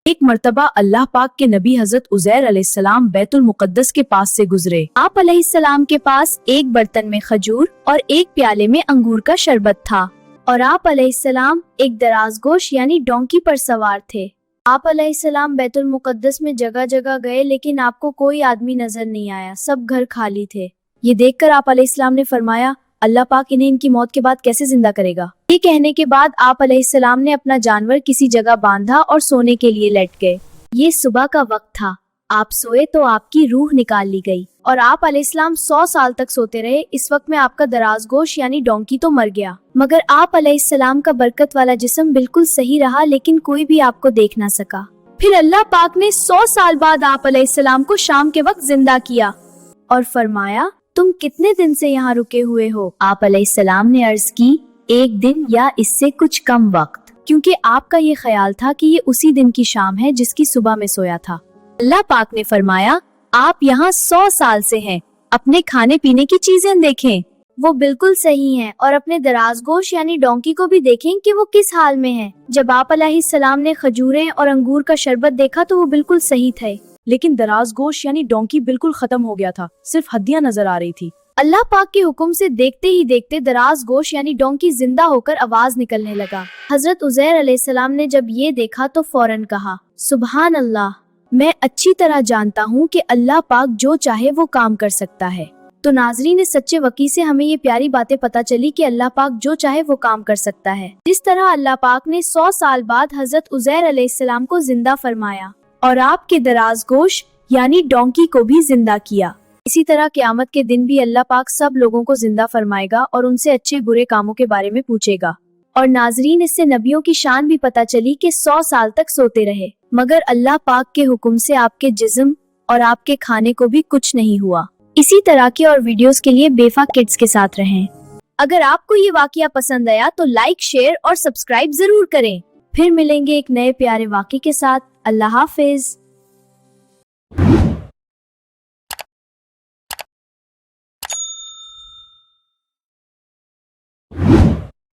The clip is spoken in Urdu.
ایک مرتبہ اللہ پاک کے نبی حضرت عزیر علیہ السلام بیت المقدس کے پاس سے گزرے۔ آپ علیہ السلام کے پاس ایک برتن میں کھجور اور ایک پیالے میں انگور کا شربت تھا، اور آپ علیہ السلام ایک درازگوش یعنی ڈونکی پر سوار تھے۔ آپ علیہ السلام بیت المقدس میں جگہ جگہ گئے، لیکن آپ کو کوئی آدمی نظر نہیں آیا، سب گھر خالی تھے۔ یہ دیکھ کر آپ علیہ السلام نے فرمایا، اللہ پاک انہیں ان کی موت کے بعد کیسے زندہ کرے گا؟ یہ کہنے کے بعد آپ علیہ السلام نے اپنا جانور کسی جگہ باندھا اور سونے کے لیے لیٹ گئے۔ یہ صبح کا وقت تھا، آپ سوئے تو آپ کی روح نکال لی گئی، اور آپ علیہ السلام 100 سال تک سوتے رہے۔ اس وقت میں آپ کا درازگوش یعنی ڈونکی تو مر گیا، مگر آپ علیہ السلام کا برکت والا جسم بالکل صحیح رہا، لیکن کوئی بھی آپ کو دیکھ نہ سکا۔ پھر اللہ پاک نے 100 سال بعد آپ علیہ السلام کو شام کے وقت زندہ کیا اور فرمایا، تم کتنے دن سے یہاں رکے ہوئے ہو؟ آپ علیہ السلام نے عرض کی، 1 دن یا اس سے کچھ کم وقت، کیونکہ آپ کا یہ خیال تھا کہ یہ اسی دن کی شام ہے جس کی صبح میں سویا تھا۔ اللہ پاک نے فرمایا، آپ یہاں 100 سال سے ہیں، اپنے کھانے پینے کی چیزیں دیکھیں، وہ بالکل صحیح ہیں، اور اپنے درازگوش یعنی ڈونکی کو بھی دیکھیں کہ وہ کس حال میں ہے۔ جب آپ علیہ السلام نے کھجوریں اور انگور کا شربت دیکھا تو وہ بالکل صحیح تھے، لیکن درازگوش یعنی ڈونکی بالکل ختم ہو گیا تھا، صرف ہڈیاں نظر آ رہی تھی۔ اللہ پاک کے حکم سے دیکھتے ہی دیکھتے درازگوش یعنی ڈونکی زندہ ہو کر آواز نکلنے لگا۔ حضرت عزیر علیہ السلام نے جب یہ دیکھا تو فوراً کہا، سبحان اللہ، میں اچھی طرح جانتا ہوں کہ اللہ پاک جو چاہے وہ کام کر سکتا ہے۔ تو ناظرین، سچے وقی سے ہمیں یہ پیاری باتیں پتہ چلی کہ اللہ پاک جو چاہے وہ کام کر سکتا ہے۔ جس طرح اللہ پاک نے 100 سال بعد حضرت عزیر علیہ السلام کو زندہ فرمایا اور آپ کے درازگوش یعنی ڈونکی کو بھی زندہ کیا، اسی طرح قیامت کے دن بھی اللہ پاک سب لوگوں کو زندہ فرمائے گا اور ان سے اچھے برے کاموں کے بارے میں پوچھے گا۔ اور ناظرین، اس سے نبیوں کی شان بھی پتہ چلی کہ 100 سال تک سوتے رہے، مگر اللہ پاک کے حکم سے آپ کے جسم اور آپ کے کھانے کو بھی کچھ نہیں ہوا۔ اسی طرح کی اور ویڈیوز کے لیے بیفا کڈز کے ساتھ رہیں۔ اگر آپ کو یہ واقعہ پسند آیا تو لائک، شیئر اور سبسکرائب ضرور کریں۔ پھر ملیں گے ایک نئے پیارے واقعے کے ساتھ۔ اللہ حافظ۔